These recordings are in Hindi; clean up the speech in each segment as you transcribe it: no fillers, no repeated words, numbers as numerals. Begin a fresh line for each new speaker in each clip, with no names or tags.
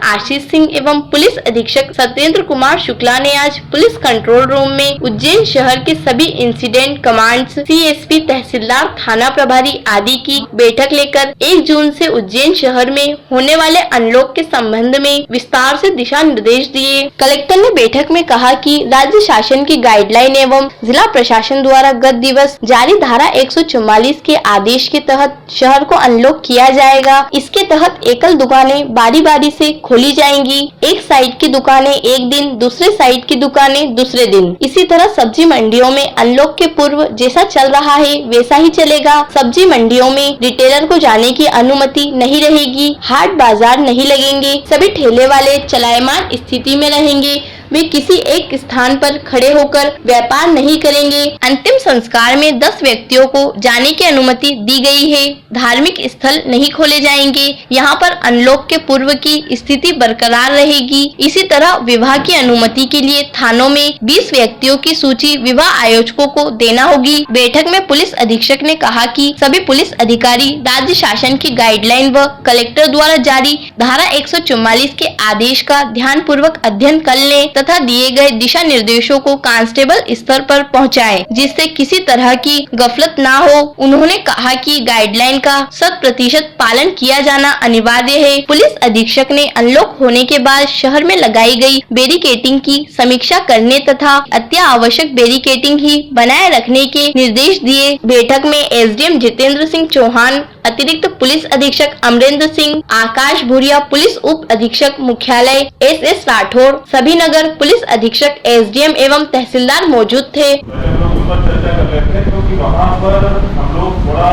आशीष सिंह एवं पुलिस अधीक्षक सत्येंद्र कुमार शुक्ला ने आज पुलिस कंट्रोल रूम में उज्जैन शहर के सभी इंसिडेंट कमांड्स, सीएसपी, तहसीलदार, थाना प्रभारी आदि की बैठक लेकर 1 जून से उज्जैन शहर में होने वाले अनलॉक के संबंध में विस्तार से दिशा निर्देश दिए। कलेक्टर ने बैठक में कहा कि राज्य शासन की गाइडलाइन एवं जिला प्रशासन द्वारा गत दिवस जारी धारा 144 के आदेश के तहत शहर को अनलॉक किया जाएगा। इसके तहत एकल दुकानें बारी बारी से खोली जाएंगी। एक साइड की दुकानें एक दिन, दूसरे साइड की दुकानें दूसरे दिन। इसी तरह सब्जी मंडियों में अनलॉक के पूर्व जैसा चल रहा है वैसा ही चलेगा। सब्जी मंडियों में रिटेलर को जाने की अनुमति नहीं रहेगी। हाट बाजार नहीं लगेंगे। सभी ठेले वाले चलायमान स्थिति में रहेंगे। वे किसी एक स्थान पर खड़े होकर व्यापार नहीं करेंगे। अंतिम संस्कार में 10 व्यक्तियों को जाने की अनुमति दी गई है। धार्मिक स्थल नहीं खोले जाएंगे। यहाँ पर अनलॉक के पूर्व की स्थिति बरकरार रहेगी। इसी तरह विवाह की अनुमति के लिए थानों में 20 व्यक्तियों की सूची विवाह आयोजकों को देना होगी। बैठक में पुलिस अधीक्षक ने कहा कि सभी पुलिस अधिकारी राज्य शासन की गाइडलाइन व कलेक्टर द्वारा जारी धारा 144 के आदेश का ध्यान पूर्वक अध्ययन कर लें तथा दिए गए दिशा निर्देशों को कांस्टेबल स्तर पर पहुंचाएं, जिससे किसी तरह की गफलत ना हो। उन्होंने कहा कि गाइडलाइन का 100% पालन किया जाना अनिवार्य है। पुलिस अधीक्षक ने अनलॉक होने के बाद शहर में लगाई गई बैरिकेडिंग की समीक्षा करने तथा अत्यावश्यक बैरिकेडिंग ही बनाए रखने के निर्देश दिए। बैठक में एसडीएम जितेंद्र सिंह चौहान, अतिरिक्त पुलिस अधीक्षक अमरेंद्र सिंह, आकाश भूरिया, पुलिस उप अधीक्षक मुख्यालय एसएस राठौड़, सभी नगर पुलिस अधीक्षक, एसडीएम एवं तहसीलदार मौजूद थे।
चर्चा कर लेते हैं क्योंकि वहाँ पर हम लोग थोड़ा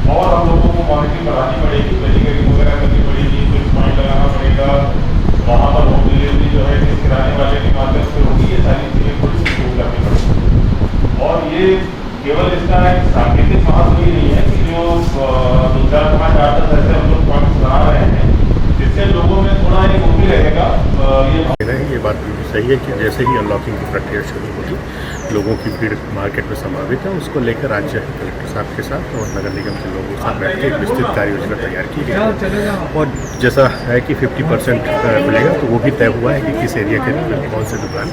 और हम लोगों को मॉनिटरिंग बढ़ानी पड़ेगी, बैरिकेडिंग वगैरह करनी पड़ेगी, कुछ पॉइंट लगाना पड़ेगा। वहाँ पर होम डिलीवरी जो है किस किराने वाले के माध्यम से होगी, ये सारी चीजें पुलिस को करनी पड़ेगी। और ये केवल इसका एक सांकेतिक महत्व ही नहीं है कि जो 2-4-5 8 ऐसे हम लोग पॉइंट बना रहे हैं, जिससे लोगों में थोड़ा एक वो भी रहेगा।
ये बात बिल्कुल सही है कि जैसे ही अनलॉकिंग की प्रक्रिया शुरू होगी, लोगों की भीड़ मार्केट में संभावित है, उसको लेकर राज्य कलेक्टर साहब के साथ और नगर निगम के लोगों के साथ बैठ के एक विस्तृत कार्य योजना तैयार की गई है। और जैसा है कि 50% खुलेगा, तो वो भी तय हुआ है कि किस एरिया के अंदर कौन से दुकान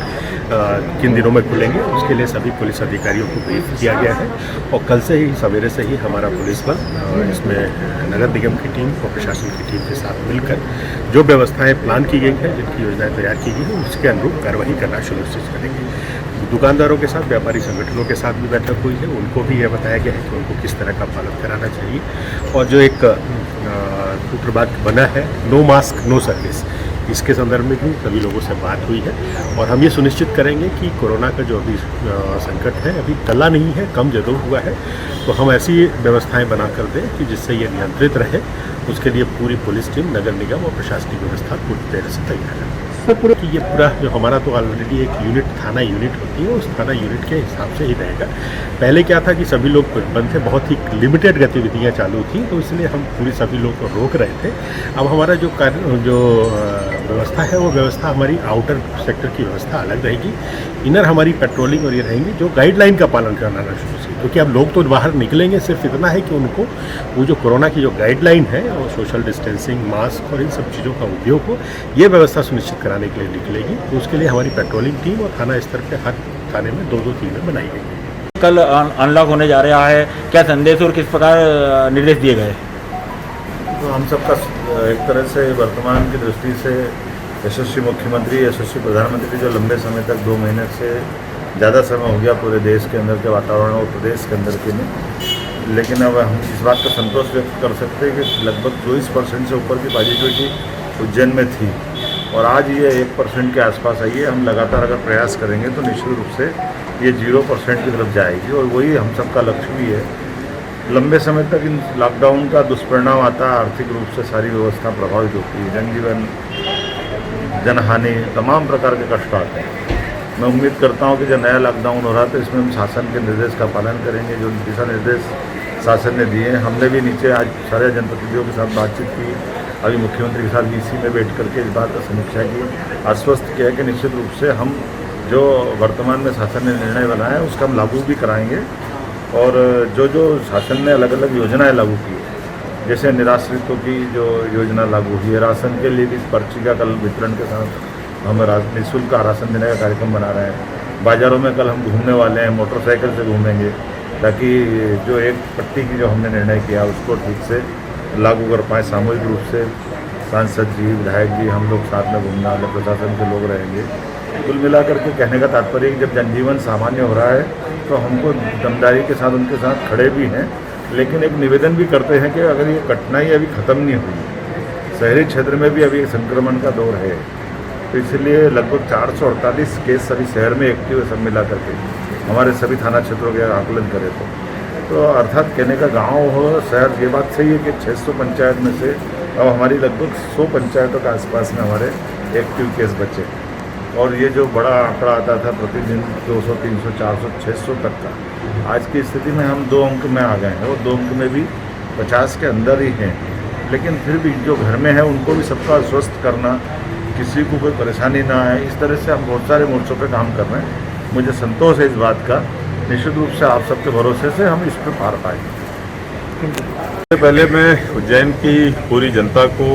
किन दिनों में खुलेंगे। उसके लिए सभी पुलिस अधिकारियों को ब्रीफ किया गया है और कल से ही सवेरे से ही हमारा पुलिस बल इसमें नगर निगम की टीम और प्रशासन की टीम के साथ मिलकर जो व्यवस्थाएं प्लान की गई है, जिनकी योजनाएं तैयार की गई है, उसके अनुरूप कार्रवाई करना सुनिश्चित करेंगे। दुकानदारों के साथ, व्यापारी संगठनों के साथ भी बैठक हुई है। उनको भी यह बताया गया है कि उनको किस तरह का पालन कराना चाहिए। और जो एक सूत्रवाक्य बना है, नो मास्क नो सर्विस, इसके संदर्भ में भी सभी लोगों से बात हुई है। और हम ये सुनिश्चित करेंगे कि कोरोना का जो अभी संकट है, अभी टला नहीं है, कम जरूर हुआ है, तो हम ऐसी व्यवस्थाएं बना कर दें कि जिससे ये नियंत्रित रहे। उसके लिए पूरी पुलिस टीम, नगर निगम और प्रशासनिक व्यवस्था पूरी तरह से तैयार है। कि ये पूरा जो हमारा तो ऑलरेडी एक यूनिट, थाना यूनिट होती है, उस थाना यूनिट के हिसाब से ही रहेगा। पहले क्या था कि सभी लोग बंद थे, बहुत ही लिमिटेड गतिविधियां चालू थी, तो इसलिए हम पूरी सभी लोग को रोक रहे थे। अब हमारा जो व्यवस्था है, वो व्यवस्था हमारी आउटर सेक्टर की व्यवस्था अलग रहेगी। इनर हमारी पेट्रोलिंग और ये रहेंगी जो गाइडलाइन का पालन करना शुरू से, क्योंकि अब लोग तो बाहर निकलेंगे, सिर्फ इतना है कि उनको वो जो कोरोना की जो गाइडलाइन है और सोशल डिस्टेंसिंग, मास्क और इन सब चीज़ों का उपयोग हो, ये व्यवस्था सुनिश्चित कराने के लिए निकलेगी। तो उसके लिए हमारी पेट्रोलिंग टीम और थाना स्तर पर हर थाने में 2-2 टीमें बनाई गई है।
कल अनलॉक होने जा रहा है, क्या संदेश और किस प्रकार निर्देश दिए गए?
तो हम सबका एक तरह से वर्तमान की दृष्टि से यशस्वी मुख्यमंत्री, यशस्वी प्रधानमंत्री जो लंबे समय तक 2 महीने से ज़्यादा समय हो गया पूरे देश के अंदर के वातावरण और प्रदेश के अंदर के में, लेकिन अब हम इस बात का संतोष व्यक्त कर सकते हैं कि लगभग 24% से ऊपर की पॉजिटिविटी उज्जैन में थी और आज ये 1% के आसपास आई है। हम लगातार अगर प्रयास करेंगे तो निश्चित रूप से ये 0% की तरफ जाएगी और वही हम सबका लक्ष्य भी है। लंबे समय तक इन लॉकडाउन का दुष्परिणाम आता है, आर्थिक रूप से सारी व्यवस्था प्रभावित होती है, जनजीवन, जनहानि, तमाम प्रकार के कष्ट आते हैं। मैं उम्मीद करता हूं कि जो नया लॉकडाउन हो रहा है तो इसमें हम शासन के निर्देश का पालन करेंगे, जो दिशा निर्देश शासन ने दिए हैं। हमने भी नीचे आज सारे जनप्रतिनिधियों के साथ बातचीत की, अभी मुख्यमंत्री के साथ वीसी में बैठ करके इस बात का समीक्षा की, आश्वस्त किया कि निश्चित रूप से हम जो वर्तमान में शासन ने निर्णय बनाया है उसका हम लागू भी कराएंगे और जो जो शासन ने अलग अलग योजनाएं लागू की जैसे निराश्रितों की जो योजना लागू हुई है, राशन के लिए भी पर्ची का कल वितरण के साथ हम निःशुल्क राशन देने का कार्यक्रम बना रहे हैं। बाज़ारों में कल हम घूमने वाले हैं, मोटरसाइकिल से घूमेंगे, ताकि जो एक पट्टी की जो हमने निर्णय किया उसको ठीक से लागू कर पाएँ। सामूहिक रूप से सांसद जी, विधायक जी, हम लोग साथ में घूमने वाले प्रशासन के लोग रहेंगे। कुल मिलाकर के कहने का तात्पर्य कि जब जनजीवन सामान्य हो रहा है तो हमको दमदारी के साथ उनके साथ खड़े भी हैं, लेकिन एक निवेदन भी करते हैं कि अगर ये कठिनाई अभी ख़त्म नहीं हुई, शहरी क्षेत्र में भी अभी संक्रमण का दौर है, तो इसलिए लगभग 448 केस सभी शहर में एक्टिव है। सब मिला करके हमारे सभी थाना क्षेत्रों के आकलन करें तो अर्थात कहने का गांव हो शहर, ये बात सही है कि 600 पंचायत में से अब हमारी लगभग 100 पंचायतों के आसपास में हमारे एक्टिव केस बचे। और ये जो बड़ा आंकड़ा आता था प्रतिदिन 200, 300, 400, 600 तक का, आज की स्थिति में हम 2 अंक में आ गए हैं, और 2 अंक में भी 50 के अंदर ही हैं। लेकिन फिर भी जो घर में है उनको भी सबका स्वस्थ करना, किसी को कोई परेशानी ना आए, इस तरह से हम बहुत सारे मोर्चों पे काम कर रहे हैं। मुझे संतोष है इस बात का, निश्चित रूप से आप सबके भरोसे से हम इस पर पार पाएंगे।
सबसे पहले मैं उज्जैन की पूरी जनता को,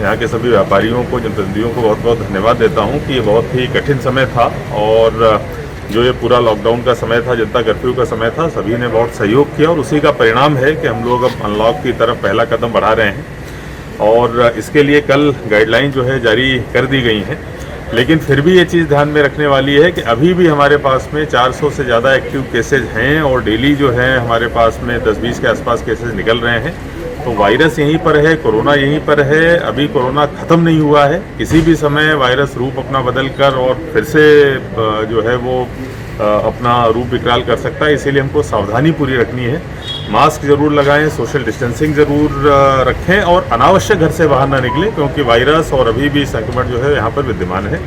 यहाँ के सभी व्यापारियों को, जनप्रतिनिधियों को बहुत बहुत धन्यवाद देता हूँ कि ये बहुत ही कठिन समय था, और जो ये पूरा लॉकडाउन का समय था, जनता कर्फ्यू का समय था, सभी ने बहुत सहयोग किया, और उसी का परिणाम है कि हम लोग अब अनलॉक की तरफ पहला कदम बढ़ा रहे हैं। और इसके लिए कल गाइडलाइन जो है जारी कर दी गई हैं, लेकिन फिर भी ये चीज़ ध्यान में रखने वाली है कि अभी भी हमारे पास में 400 से ज़्यादा एक्टिव केसेज हैं, और डेली जो है हमारे पास में 10-20 के आसपास केसेज निकल रहे हैं। तो वायरस यहीं पर है, कोरोना यहीं पर है, अभी कोरोना ख़त्म नहीं हुआ है। किसी भी समय वायरस रूप अपना बदल कर और फिर से जो है वो अपना रूप विकराल कर सकता है, इसीलिए हमको सावधानी पूरी रखनी है। मास्क ज़रूर लगाएं, सोशल डिस्टेंसिंग ज़रूर रखें, और अनावश्यक घर से बाहर ना निकलें, क्योंकि वायरस और अभी भी संक्रमण जो है यहाँ पर विद्यमान है।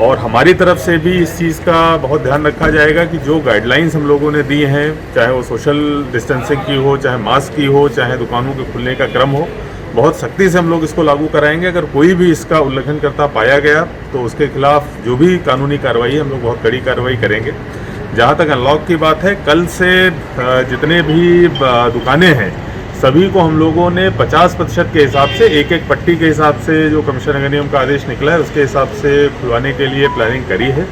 और हमारी तरफ से भी इस चीज़ का बहुत ध्यान रखा जाएगा कि जो गाइडलाइंस हम लोगों ने दी हैं, चाहे वो सोशल डिस्टेंसिंग की हो, चाहे मास्क की हो, चाहे दुकानों के खुलने का क्रम हो, बहुत सख्ती से हम लोग इसको लागू कराएंगे। अगर कोई भी इसका उल्लंघन करता पाया गया तो उसके खिलाफ जो भी कानूनी कार्रवाई है हम लोग बहुत कड़ी कार्रवाई करेंगे। जहाँ तक अनलॉक की बात है, कल से जितने भी दुकानें हैं सभी को हम लोगों ने 50% के हिसाब से, एक पट्टी के हिसाब से जो कमिश्नर नगर निगम का आदेश निकला है उसके हिसाब से खुलवाने के लिए प्लानिंग करी है।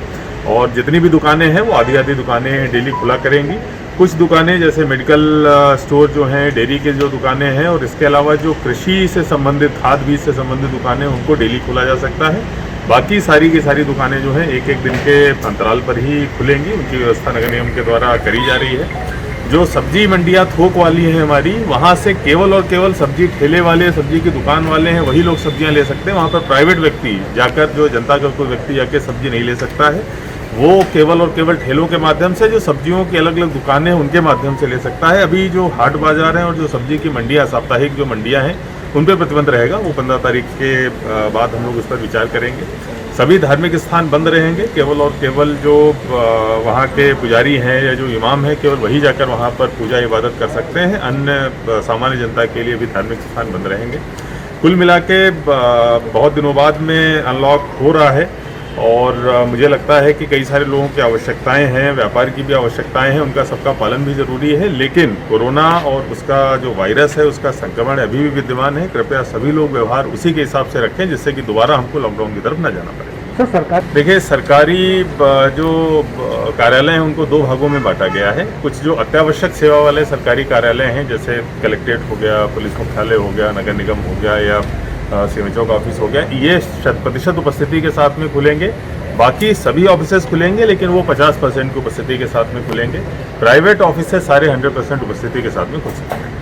और जितनी भी दुकानें हैं वो आधी दुकानें डेली खुला करेंगी। कुछ दुकानें जैसे मेडिकल स्टोर जो हैं, डेयरी के जो दुकानें हैं, और इसके अलावा जो कृषि से संबंधित, खाद बीज से संबंधित दुकानें, उनको डेली खोला जा सकता है। बाकी सारी की सारी दुकानें जो हैं एक दिन के अंतराल पर ही खुलेंगी, उनकी व्यवस्था नगर निगम के द्वारा करी जा रही है। जो सब्जी मंडियाँ थोक वाली हैं हमारी, वहाँ से केवल और केवल सब्जी ठेले वाले, सब्जी की दुकान वाले हैं, वही लोग सब्जियाँ ले सकते हैं। वहाँ पर प्राइवेट व्यक्ति जाकर, जो जनता का कोई व्यक्ति जाकर सब्जी नहीं ले सकता है, वो केवल और केवल ठेलों के माध्यम से, जो सब्जियों की अलग अलग दुकानें हैं उनके माध्यम से ले सकता है। अभी जो हाट बाजार हैं और जो सब्जी की मंडियाँ, साप्ताहिक जो मंडियाँ हैं, उन पर प्रतिबंध रहेगा। वो 15 तारीख के बाद हम लोग उस पर विचार करेंगे। सभी धार्मिक स्थान बंद रहेंगे, केवल और केवल जो वहाँ के पुजारी हैं या जो इमाम हैं, केवल वही जाकर वहाँ पर पूजा इबादत कर सकते हैं। अन्य सामान्य जनता के लिए भी धार्मिक स्थान बंद रहेंगे। कुल मिला के बहुत दिनों बाद में अनलॉक हो रहा है, और मुझे लगता है कि कई सारे लोगों की आवश्यकताएं हैं, व्यापार की भी आवश्यकताएं हैं, उनका सबका पालन भी ज़रूरी है। लेकिन कोरोना और उसका जो वायरस है, उसका संक्रमण अभी भी विद्यमान है। कृपया सभी लोग व्यवहार उसी के हिसाब से रखें, जिससे कि दोबारा हमको लॉकडाउन की तरफ न जाना पड़े।
सर, सरकार
देखिए, सरकारी जो कार्यालय हैं उनको 2 भागों में बांटा गया है। कुछ जो अत्यावश्यक सेवा वाले सरकारी कार्यालय हैं, जैसे कलेक्ट्रेट हो गया, पुलिस मुख्यालय हो गया, नगर निगम हो गया, या सीएमएचओ का ऑफिस हो गया, ये 100% उपस्थिति के साथ में खुलेंगे। बाकी सभी ऑफिसेज खुलेंगे, लेकिन वो 50% की उपस्थिति के साथ में खुलेंगे। प्राइवेट ऑफिसेज सारे 100% उपस्थिति के साथ में खुल सकते हैं।